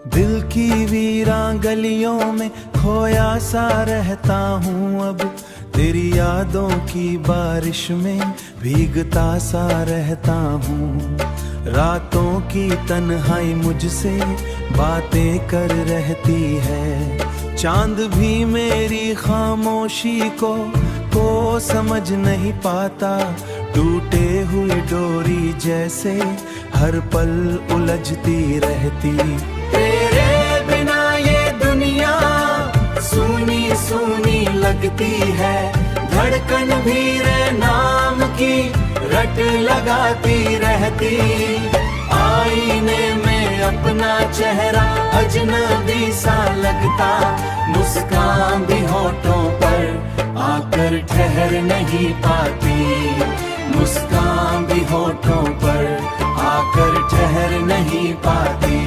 दिल की वीरां गलियों में खोया सा रहता हूँ अब, तेरी यादों की बारिश में भीगता सा रहता हूँ। रातों की तन्हाई मुझसे बातें कर रहती है, चांद भी मेरी खामोशी को समझ नहीं पाता। टूटे हुई डोरी जैसे हर पल उलझती रहती। तेरे बिना ये दुनिया सूनी सूनी लगती है, धड़कन भी रे नाम की रट लगाती रहती। आईने में अपना चेहरा अजनबी सा लगता, मुस्कान भी होठों पर आकर ठहर नहीं पाती। मुस्कान भी होठों पर आकर ठहर नहीं पाती।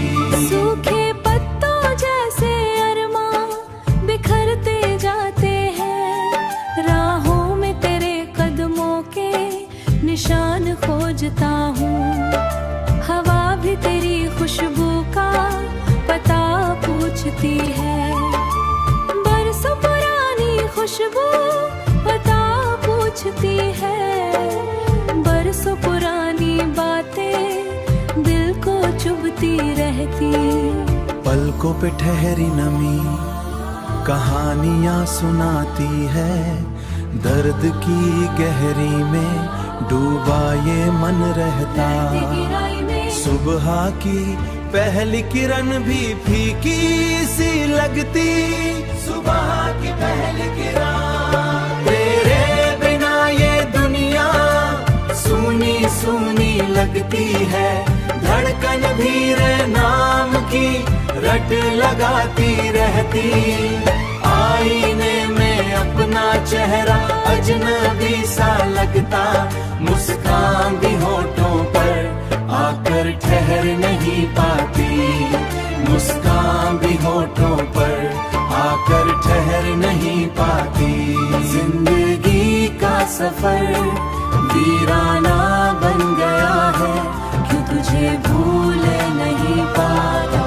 सूखे पत्तों जैसे अरमां बिखरते जाते हैं, राहों में तेरे कदमों के निशान खोजता हूँ। हवा भी तेरी खुशबू का पता पूछती है, बरसों पुरानी खुशबू पता पूछती है। बरसों पुरानी बातें दिल को चुभती रहती। पलकों पे ठहरी नमी कहानियां सुनाती है, दर्द की गहरी में डूबा ये मन रहता। सुबह की पहली किरण भी फीकी सी लगती, सुबह की पहली किरण। तेरे बिना ये दुनिया सूनी सूनी लगती है, धड़कन भी रे नाम की रट लगाती रहती। आईने में अपना चेहरा अजनबी सा लगता, मुस्कान भी होठों पर आकर ठहर नहीं पाती। मुस्कान भी होठों पर आकर ठहर नहीं पाती। जिंदगी का सफर वीराना बन गया है, क्यों तुझे भूल नहीं पाता।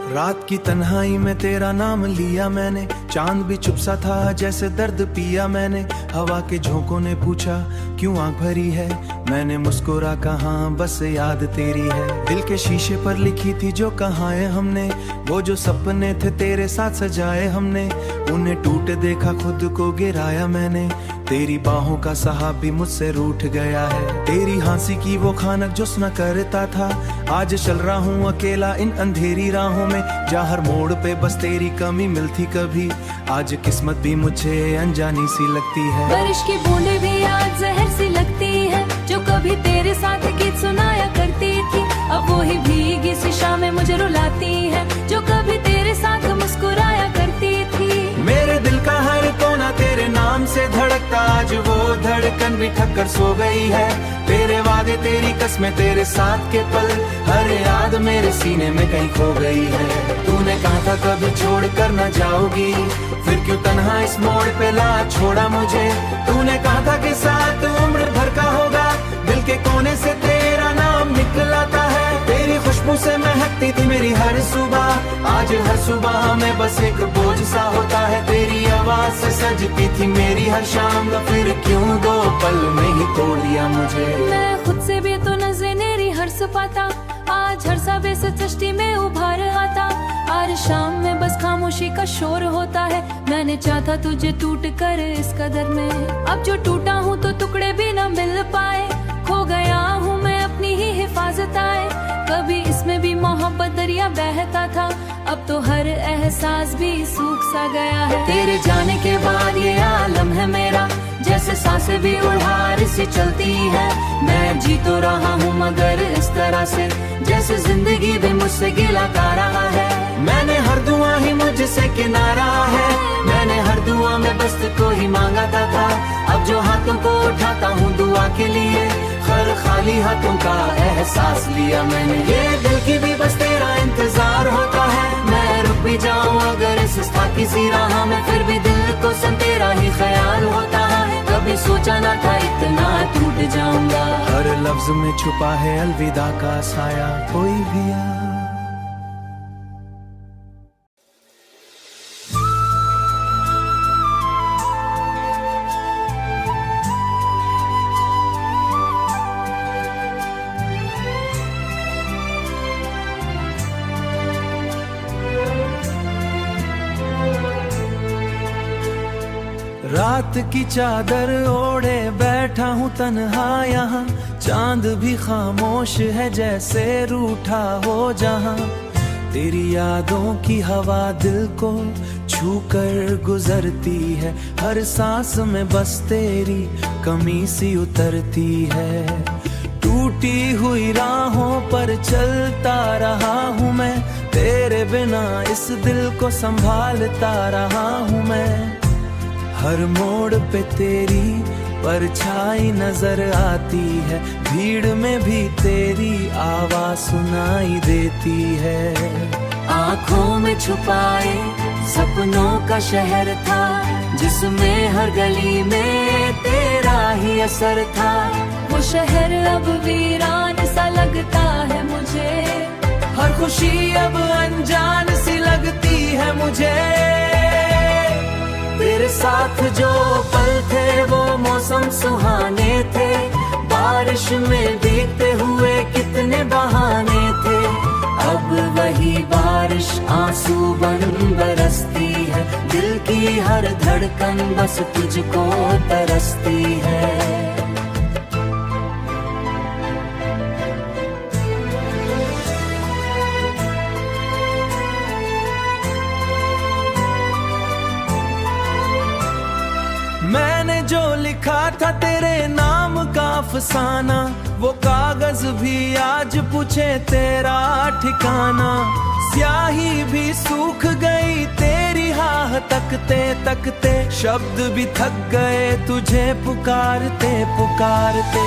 रात की तन्हाई में तेरा नाम लिया मैंने, चांद भी चुप सा था जैसे दर्द पिया मैंने। हवा के झोंकों ने पूछा क्यों आंख भरी है, मैंने मुस्कुरा कहा बस याद तेरी है। दिल के शीशे पर लिखी थी जो कहाएं हमने, वो जो सपने थे तेरे साथ सजाए हमने। उन्हें टूट देखा खुद को गिराया मैंने, तेरी बाहों का साहब भी मुझसे रूठ गया है। तेरी हंसी की वो खानक जो सुना करता था, आज चल रहा हूँ अकेला इन अंधेरी राहों में। जहाँ हर मोड़ पे बस तेरी कमी मिलती कभी, आज किस्मत भी मुझे अनजानी सी लगती है। बारिश की बूंदें भी आज जहर सी लगती है, जो कभी तेरे साथ गीत सुनाया करती थी, अब वो ही भीगी सी शामें मुझे रुलाती है, जो कभी तेरे साथ मुस्कुराया करती थी। मेरे दिल का हर कोना तेरे नाम से धड़कता, आज वो धड़कन भी ठक्कर सो गई है। तेरे वादे तेरी कसमें तेरे साथ के पल, हर याद मेरे सीने में कहीं खो गई है। तूने कहा था कभी छोड़ कर न जाओगी, फिर क्यों तन्हा इस मोड़ पे ला छोड़ा मुझे। तूने कहा था कि साथ उम्र भर का होगा, दिल के कोने से तेरा नाम निकलाता है। तेरी खुशबू से महकती थी मेरी हर सुबह, आज हर सुबह में बस एक बोझ सा होता है। तेरी आवाज से सजती थी मेरी हर शाम, फिर क्यों दो पल में ही तोड़ दिया मुझे। मैं खुद से भी तो नजरें हर पाता, आज हर सबे से सृष्टि में उभार आता। आज शाम में बस खामोशी का शोर होता है, मैंने चाहा तुझे टूट कर इस कदर में। अब जो टूटा हूँ तो टुकड़े भी न मिल पाए, खो गया हूँ मैं अपनी ही हिफाजत आए। कभी इसमें भी मोहब्बत दरिया बहता था, अब तो हर एहसास भी सूख सा गया है। तेरे जाने के बाद ये आलम है मेरा, जैसे सांसें भी उधार सी चलती है। मैं जी तो रहा हूँ मगर इस तरह से जैसे जिंदगी भी मुझसे गिला खा रहा है। मैंने हर दुआ ही मुझसे किनारा है, मैंने हर दुआ में बस को ही मांगा था। अब जो हाथों को उठाता हूँ दुआ के लिए, खर खाली हाथों का एहसास लिया मैंने। ये दिल की भी बस तेरा इंतजार होता है, मैं रुक भी जाऊँ अगर इस किसी राह में, फिर भी दिल को सब तेरा ही ख्याल होता है। कभी सोचा ना था इतना टूट जाऊंगा। हर लफ्ज में छुपा है अलविदा का साया, कोई भी आ। रात की चादर ओढ़े बैठा हूँ तन्हा यहाँ, चांद भी खामोश है जैसे रूठा हो जहाँ। तेरी यादों की हवा दिल को छू कर गुजरती है, हर सांस में बस तेरी कमी सी उतरती है। टूटी हुई राहों पर चलता रहा हूँ मैं, तेरे बिना इस दिल को संभालता रहा हूँ मैं। हर मोड़ पे तेरी परछाई नजर आती है, भीड़ में भी तेरी आवाज सुनाई देती है। आँखों में छुपाए सपनों का शहर था, जिसमें हर गली में तेरा ही असर था। वो शहर अब वीरान सा लगता है मुझे, हर खुशी अब अनजान सी लगती है मुझे। तेरे साथ जो पल थे वो मौसम सुहाने थे, बारिश में भीगते हुए कितने बहाने थे। अब वही बारिश आंसू बन बरसती है, दिल की हर धड़कन बस तुझको तरसती है। मैंने जो लिखा था तेरे नाम का अफसाना, वो कागज भी आज पूछे तेरा ठिकाना। स्याही भी सूख गई तेरी हाह तकते तकते, शब्द भी थक गए तुझे पुकारते पुकारते।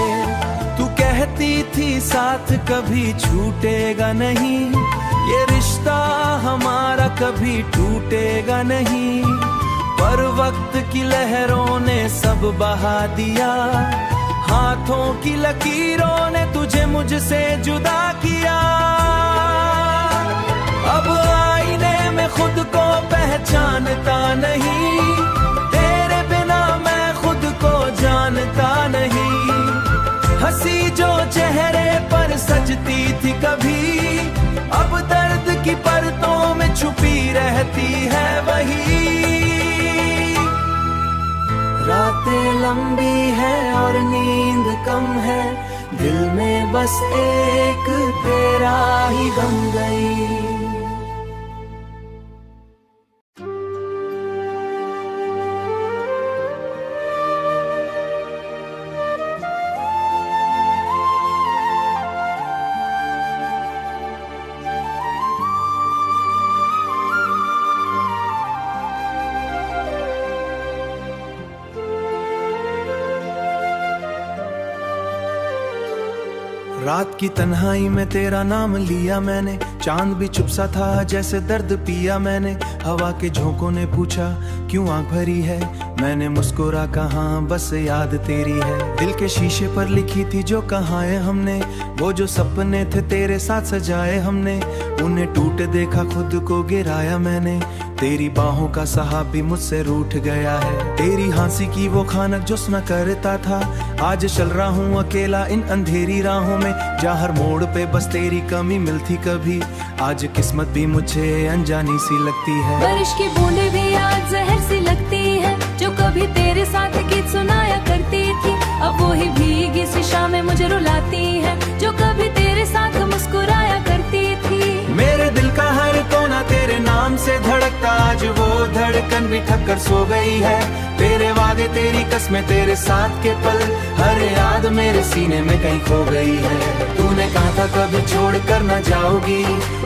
तू कहती थी साथ कभी छूटेगा नहीं, ये रिश्ता हमारा कभी टूटेगा नहीं। पर वक्त की लहरों ने सब बहा दिया, हाथों की लकीरों ने तुझे मुझसे जुदा किया। अब आईने में खुद को पहचानता नहीं, तेरे बिना मैं खुद को जानता नहीं। हंसी जो चेहरे पर सजती थी कभी, अब दर्द की परतों में छुपी रहती है वही। रातें लंबी है और नींद कम है, दिल में बस एक तेरा ही गम गई। रात की तन्हाई में तेरा नाम लिया मैंने, चांद भी चुप सा था जैसे दर्द पिया मैंने। हवा के झोंकों ने पूछा क्यों आंख भरी है, मैंने मुस्कुरा कहा बस याद तेरी है। दिल के शीशे पर लिखी थी जो कहाएं हमने, वो जो सपने थे तेरे साथ सजाए हमने। उन्हें टूट देखा खुद को गिराया मैंने, तेरी बाहों का साहब भी मुझसे रूठ गया है। तेरी हंसी की वो खानक जो सुना करता था, आज चल रहा हूँ अकेला इन अंधेरी राहों में। जहाँ हर मोड़ पे बस तेरी कमी मिलती कभी, आज किस्मत भी मुझे अनजानी सी लगती है। बारिश की बूंदें भी आज जहर सी लगती है, जो कभी तेरे साथ गीत सुनाया करती थी, अब वो ही भीगी सी शामें मुझे रुलाती है, जो कभी तेरे साथ मुस्कुराया करती थी। मेरे दिल का हर कोना तेरे नाम से धड़कता, आज वो धड़कता धड़कन भी ठक्कर सो गई है। तेरे वादे तेरी कसमें तेरे साथ के पल, हर याद मेरे सीने में कहीं खो गई है। तूने कहा था कभी छोड़ कर न जाओगी,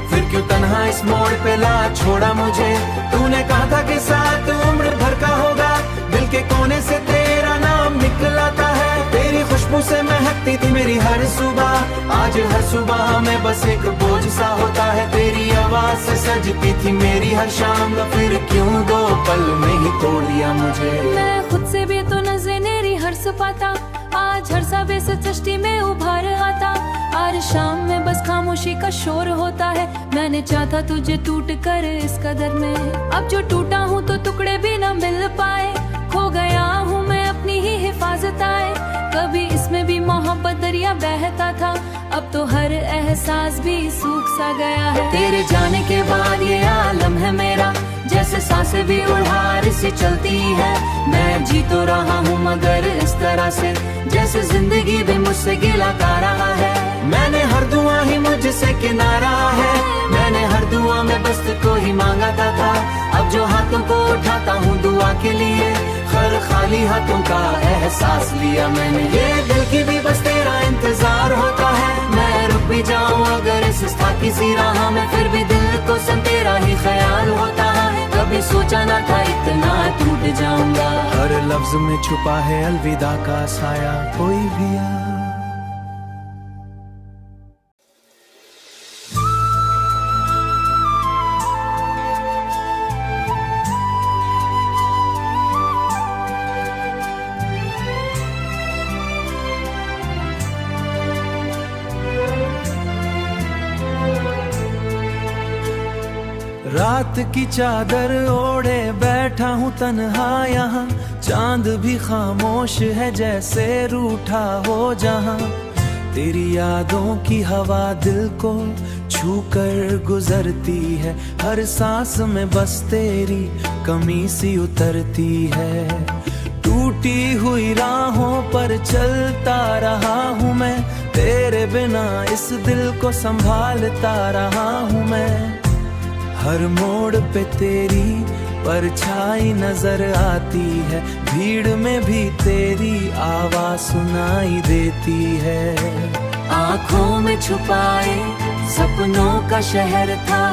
फिर क्यों तन्हा इस मोड़ पे ला छोड़ा मुझे। तूने कहा था कि साथ उम्र भर का होगा, दिल के कोने से तेरा नाम निकलाता है। तेरी खुशबू से महकती थी मेरी हर सुबह, आज हर सुबह में बस एक बोझ सा होता है। तेरी आवाज से सजती थी मेरी हर शाम, फिर क्यों 2 पल में ही तोड़ दिया मुझे। मैं खुद से भी तो नजरें हर्ष पाता, आज हर सा बेस चष्टी में उभार आता। हर शाम में बस खामोशी का शोर होता है। मैंने चाहा तुझे टूट कर इस कदर में, अब जो टूटा हूँ तो टुकड़े भी न मिल पाए। खो गया हूँ मैं अपनी ही हिफाजत आए, कभी इसमें भी मोहब्बत दरिया बहता था, अब तो हर एहसास भी सूख सा गया है। तेरे जाने के बाद ये आलम है मेरा, जैसे सांसें भी उधार सी चलती है। मैं जी तो रहा हूँ मगर इस तरह से, जैसे जिंदगी भी मुझसे गिला कर रहा है। मैंने हर दुआ ही मुझसे किनारा है, मैंने हर दुआ में बस को ही मांगा था। अब जो हाथों को उठाता हूँ दुआ के लिए, हर खाली हाथों का एहसास लिया मैंने। ये दिल की भी बस तेरा इंतजार होता है, मैं रुक भी जाऊँ अगर इस की सी राह में, फिर भी दिल को सब तेरा ही ख्याल होता है। कभी सोचा ना था इतना टूट जाऊंगा। हर लफ्ज में छुपा है अलविदा का साया, कोई भी आ। रात की चादर ओढ़े बैठा हूँ तन्हा यहाँ, चांद भी खामोश है जैसे रूठा हो जहाँ। तेरी यादों की हवा दिल को छू कर गुजरती है, हर सांस में बस तेरी कमी सी उतरती है। टूटी हुई राहों पर चलता रहा हूँ मैं, तेरे बिना इस दिल को संभालता रहा हूँ मैं। हर मोड़ पे तेरी परछाई नजर आती है, भीड़ में भी तेरी आवाज सुनाई देती है। आँखों में छुपाए सपनों का शहर था,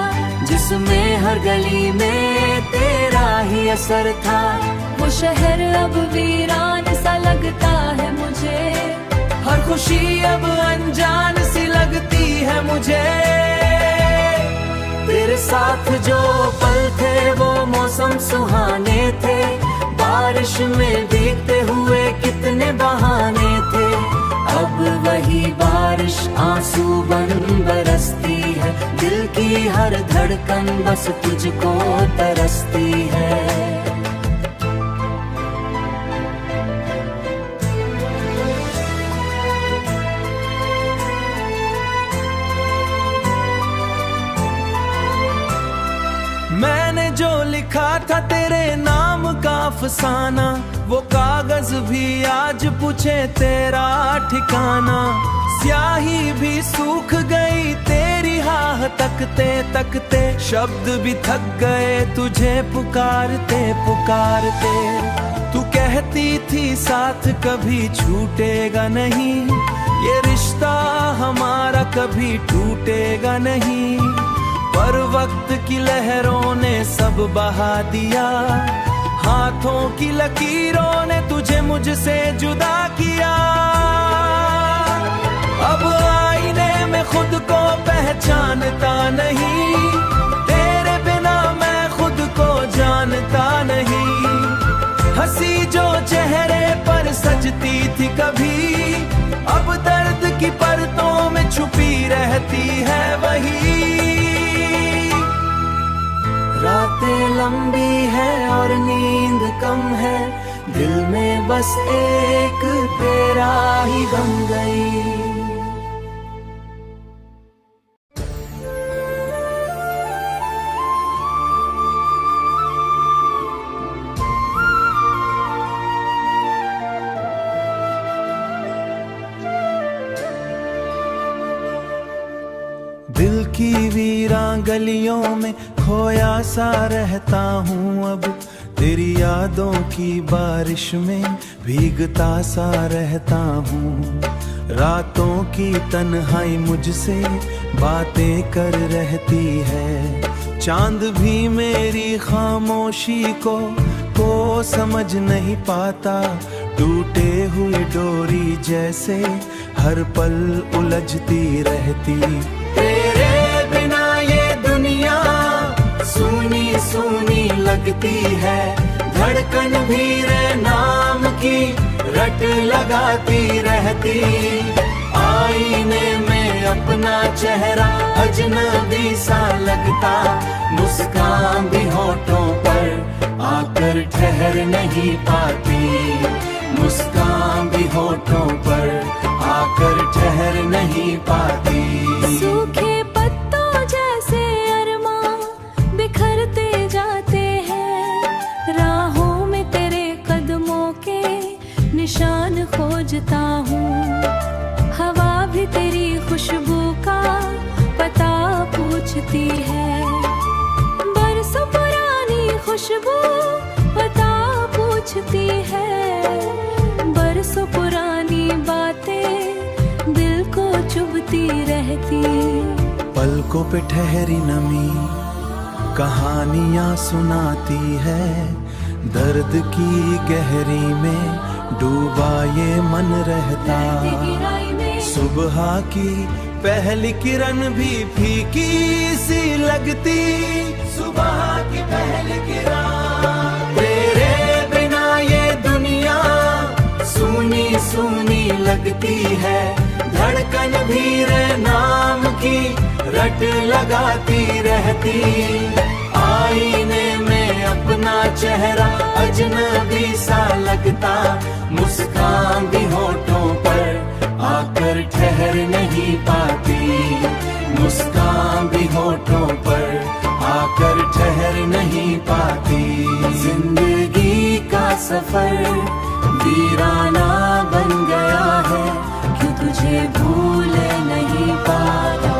जिसमें हर गली में तेरा ही असर था। वो शहर अब वीरान सा लगता है मुझे, हर खुशी अब अनजान सी लगती है मुझे। तेरे साथ जो पल थे वो मौसम सुहाने थे, बारिश में भीगते हुए कितने बहाने थे। अब वही बारिश आंसू बन बरसती है, दिल की हर धड़कन बस तुझको तरसती है। मैंने जो लिखा था तेरे नाम का अफसाना, वो कागज भी आज पूछे तेरा ठिकाना। स्याही भी सूख गई तेरी हाह तकते तकते, शब्द भी थक गए तुझे पुकारते पुकारते। तू कहती थी साथ कभी छूटेगा नहीं, ये रिश्ता हमारा कभी टूटेगा नहीं। पर वक्त की लहरों ने सब बहा दिया, हाथों की लकीरों ने तुझे मुझसे जुदा किया। अब आईने में खुद को पहचानता नहीं, तेरे बिना मैं खुद को जानता नहीं। हंसी जो चेहरे पर सजती थी कभी, अब दर्द की परतों में छुपी रहती है वही। रातें लंबी है और नींद कम है, दिल में बस एक तेरा ही गम गई। दिल की वीरां गलियों में खोया सा रहता हूँ अब तेरी यादों की बारिश में भीगता सा रहता हूँ। रातों की तन्हाई मुझसे बातें कर रहती है। चांद भी मेरी खामोशी को समझ नहीं पाता। टूटे हुए डोरी जैसे हर पल उलझती रहती। तेरे बिना ये दुनिया सूनी सूनी लगती है। धड़कन भी रे नाम की रट लगाती रहती। आईने में अपना चेहरा अजनबी सा लगता। मुस्कान भी होठों पर आकर ठहर नहीं पाती। मुस्कान भी होठों पर आकर ठहर नहीं पाती। सूखे पत्तों जैसे अरमां बिखरते जाते हैं। राहों में तेरे कदमों के निशान खोजता हूँ। हवा भी तेरी खुशबू का पता पूछती है। बरसों पुरानी खुशबू पता पूछती है। बरसों पुरानी बातें दिल को चुभती रहती। पलकों पे ठहरी नमी कहानियां सुनाती है। दर्द की गहरी में डूबा ये मन रहता। सुबह की पहली किरण भी फीकी सी लगती। सुबह की पहली किरण तेरे बिना ये दुनिया सूनी सूनी लगती है। धड़कन भी रे नाम की रट लगाती रहती। आईने में अपना चेहरा अजनबी सा लगता। मुस्कान भी होठों पर आकर ठहर नहीं पाती। मुस्कान भी होठों पर आकर ठहर नहीं पाती। जिंदगी का सफर वीराना बन गया है। क्यों तुझे भूल नहीं पाता।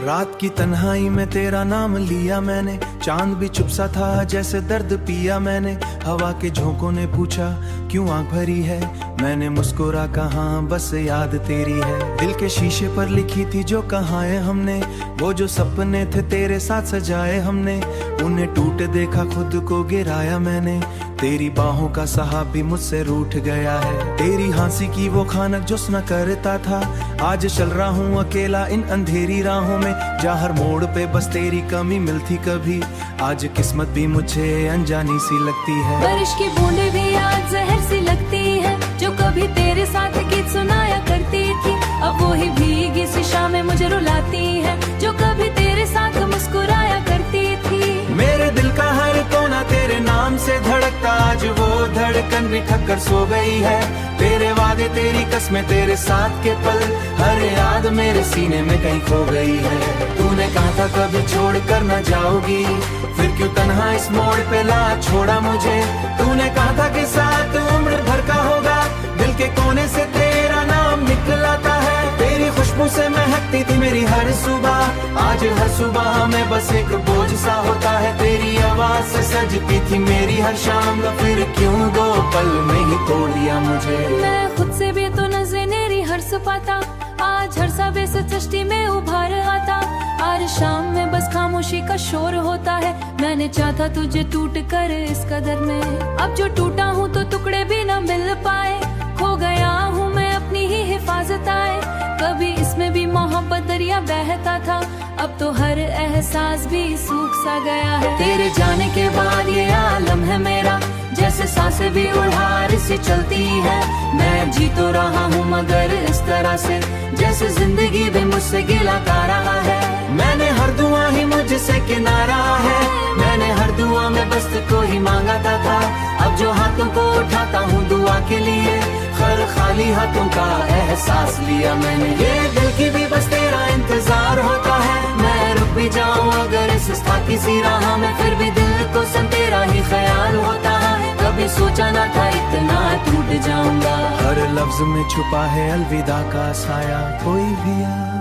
रात की तन्हाई में तेरा नाम लिया मैंने। चांद भी चुप सा था जैसे दर्द पिया मैंने। हवा के झोंकों ने पूछा क्यों आंख भरी है। मैंने मुस्कुरा कहा बस याद तेरी है। दिल के शीशे पर लिखी थी जो कहाएं हमने। वो जो सपने थे तेरे साथ सजाए हमने। उन्हें टूट देखा खुद को गिराया मैंने। तेरी बाहों का साहब भी मुझसे रूठ गया है। तेरी हंसी की वो खानक जुस्ना करता था। आज चल रहा हूँ अकेला इन अंधेरी राहों में। जहाँ हर मोड़ पे बस तेरी कमी मिलती कभी। आज किस्मत भी मुझे अनजानी सी लगती है। बारिश की बूंदें भी आज जहर सी लगती है। जो कभी तेरे साथ गीत सुनाया करती थी अब वो ही भीगी सी शामें मुझे रुलाती है। जो कभी तेरे साथ मुस्कुराया करती थी। मेरे दिल का हर कोना तेरे नाम से धड़कता। आज वो धड़कन भी थक कर सो गई है। तेरे वादे तेरी कसमें तेरे साथ के पल हर याद मेरे सीने में कहीं खो गई है। तूने कहा था कभी छोड़ कर न जाओगी फिर क्यों तन्हा इस मोड़ पे ला छोड़ा मुझे। तूने कहा था कि साथ उम्र भर का होगा। दिल के कोने से तेरा नाम निकलाता है। तेरी खुशबू से महकती थी मेरी हर सुबह। आज हर सुबह में बस एक बोझ सा होता है। तेरी आवाज से सजती थी मेरी हर शाम। फिर क्यों दो पल में ही तोड़ दिया मुझे। मैं खुद से भी तो नजरें हर्ष पाता। आज हर सा बेस सृष्टि में उभार आता। आज शाम में बस खामोशी का शोर होता है। मैंने चाहा तुझे टूट कर इस कदर में। अब जो टूटा हूँ तो टुकड़े भी न मिल पाए। खो गया हूँ मैं अपनी ही हिफाजत आए। कभी इसमें भी मोहब्बत दरिया बहता था। अब तो हर एहसास भी सूख सा गया है। तेरे जाने के बाद ये आलम है मेरा। जैसे सांसें भी उड़ार सी चलती है। मैं मैं जी तो रहा हूँ मगर इस तरह से जैसे जिंदगी भी मुझसे गिला कर रहा है। मैंने हर दुआ ही मुझसे किनारा है, मैंने हर दुआ में बस को ही मांगा था। अब जो हाथों को उठाता हूँ दुआ के लिए, खर खाली हाथों का एहसास लिया मैंने। ये दिल की भी बस तेरा इंतजार होता है, मैं रुक भी जाऊँ अगर इस किसी राह में, फिर भी दिल को सब तेरा ही ख्याल होता है। कभी सोचा ना था इतना टूट जाऊंगा। हर लफ्ज में छुपा है अलविदा का साया, कोई भी आ।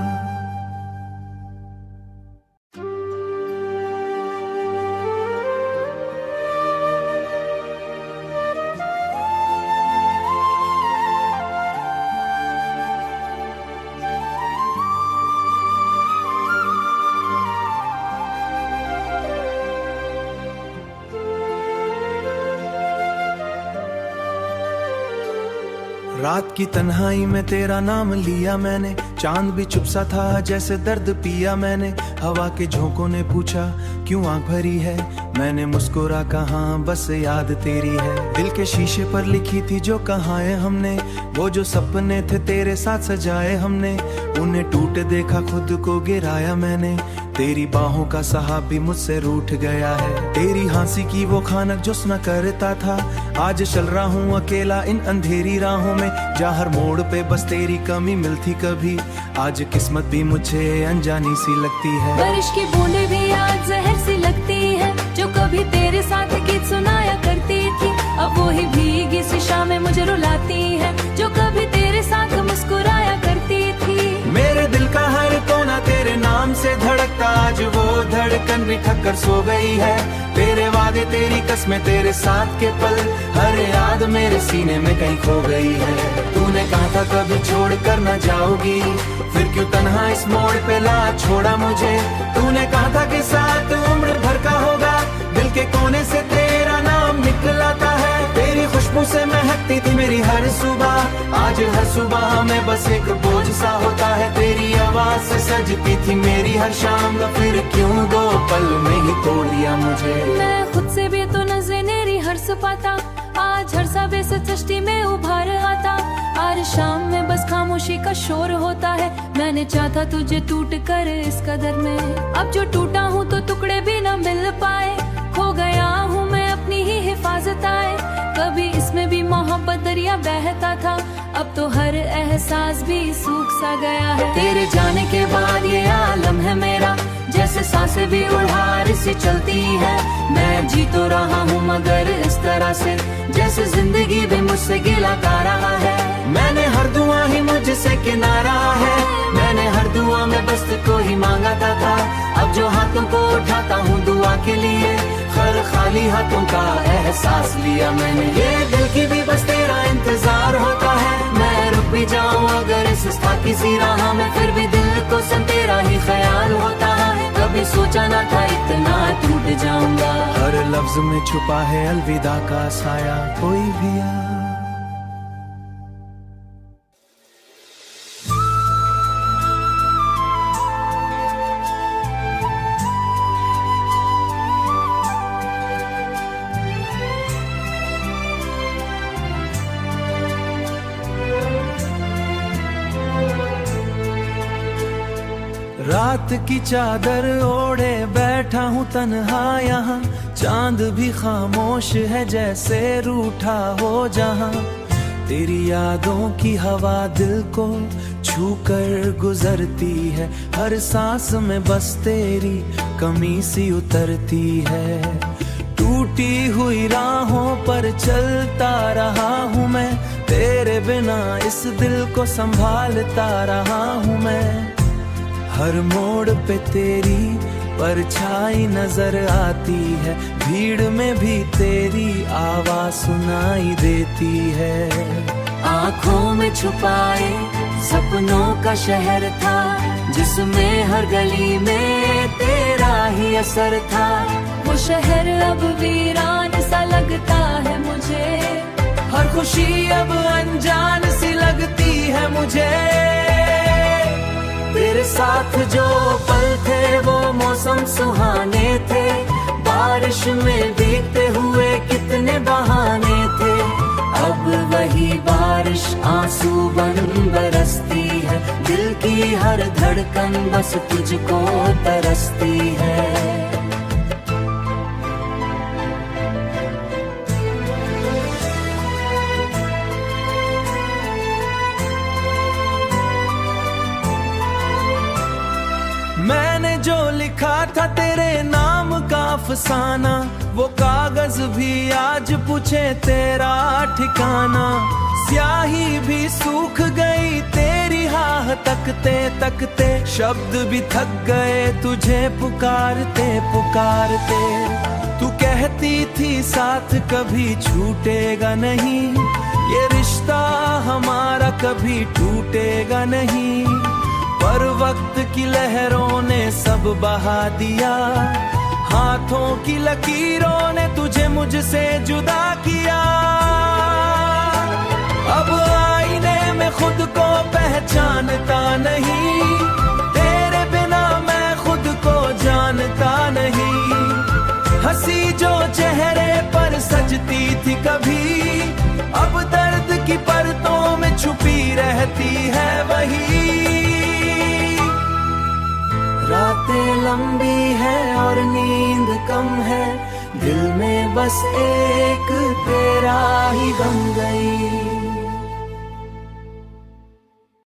रात की तन्हाई में तेरा नाम लिया मैंने, चांद भी चुप सा था जैसे दर्द पिया मैंने। हवा के झोंकों ने पूछा क्यों आंख भरी है, मैंने मुस्कुरा कहा बस याद तेरी है। दिल के शीशे पर लिखी थी जो कहाएं हमने, वो जो सपने थे तेरे साथ सजाए हमने, उन्हें टूट देखा खुद को गिराया मैंने। तेरी बाहों का साहब भी मुझसे रूठ गया है, तेरी हंसी की वो खानक जुस्ना करता था। आज चल रहा हूँ अकेला इन अंधेरी राहों में, जहाँ हर मोड़ पे बस तेरी कमी मिलती कभी। आज किस्मत भी मुझे अनजानी सी लगती है, बारिश की बूंदें भी आज जहर सी लगती है, जो कभी तेरे साथ गीत सुनाया करती थी। अब वो ही भीगी सी शामें मुझे रुलाती है, जो कभी तेरे साथ मुस्कुराया करती थी। मेरे दिल का हर कोना तेरे नाम से धड़कता, आज वो धड़कन भी थक कर सो गई है। तेरे वादे तेरी कसमें तेरे साथ के पल, हर याद मेरे सीने में कहीं खो गई है। तूने कहा था कभी छोड़ कर न जाओगी, फिर क्यों तन्हा इस मोड़ पे ला छोड़ा मुझे। तूने कहा था कि साथ उम्र भर का होगा, दिल के कोने से तेरा नाम निकलाता है। तेरी खुशबू से महकती थी मेरी हर सुबह, आज हर सुबह में बस एक बोझ सा होता है। तेरी आवाज से सजती थी मेरी हर शाम, फिर क्यों दो पल में ही तोड़ दिया मुझे। मैं खुद से भी तो नजरें हर्ष पाता, आज हर सा बेसचष्टी में उभार आता। हर शाम में बस खामोशी का शोर होता है, मैंने चाहा तुझे टूट कर इस कदर में। अब जो टूटा हूँ तो टुकड़े भी न मिल पाए, खो गया हूँ मैं अपनी ही हिफाजत आए। कभी इसमें भी मोहब्बत दरिया बहता था, अब तो हर एहसास भी सूख सा गया है। तेरे जाने के बाद ये आलम है मेरा, जैसे सांसें भी उड़ार से चलती है। मैं जी तो रहा हूँ मगर इस तरह से जैसे जिंदगी भी मुझसे गिला कर रहा है। मैंने हर दुआ ही मुझसे किनारा है, मैंने हर दुआ में बस को ही मांगा था। अब जो हाथों को उठाता हूँ दुआ के लिए, खर खाली हाथों का एहसास लिया मैंने। ये दिल की भी बस तेरा इंतजार होता है, मैं रुक भी जाऊँ अगर इस किसी राह में, फिर भी दिल को सब तेरा ही ख्याल होता है। कभी सोचा ना था इतना टूट जाऊंगा। हर लफ्ज में छुपा है अलविदा का साया, कोई भी आ। रात की चादर ओढ़े बैठा हूँ तन्हा यहाँ, चांद भी खामोश है जैसे रूठा हो जहाँ। तेरी यादों की हवा दिल को छू कर गुजरती है, हर सांस में बस तेरी कमी सी उतरती है। टूटी हुई राहों पर चलता रहा हूँ मैं, तेरे बिना इस दिल को संभालता रहा हूँ मैं। हर मोड़ पे तेरी परछाई नजर आती है, भीड़ में भी तेरी आवाज सुनाई देती है। आँखों में छुपाए सपनों का शहर था, जिसमें हर गली में तेरा ही असर था। वो शहर अब वीरान सा लगता है मुझे, हर खुशी अब अनजान सी लगती है मुझे। तेरे साथ जो पल थे वो मौसम सुहाने थे, बारिश में भीगते हुए कितने बहाने थे। अब वही बारिश बारिश आंसू बन बरसती है, दिल की हर धड़कन बस तुझको तरसती है। मैंने जो लिखा था तेरे नाम का अफसाना, वो कागज भी आज पूछे तेरा ठिकाना। स्याही भी सूख गई तेरी हाह तकते तकते, शब्द भी थक गए तुझे पुकारते पुकारते। तू कहती थी साथ कभी छूटेगा नहीं, ये रिश्ता हमारा कभी टूटेगा नहीं। पर वक्त की लहरों ने सब बहा दिया, हाथों की लकीरों ने तुझे मुझसे जुदा किया। अब आईने में खुद को पहचानता नहीं, तेरे बिना मैं खुद को जानता नहीं। हंसी जो चेहरे पर सजती थी कभी, अब दर्द की परतों में छुपी रहती है वही। रातें लंबी है और नींद कम है, दिल में बस एक तेरा ही गम गई।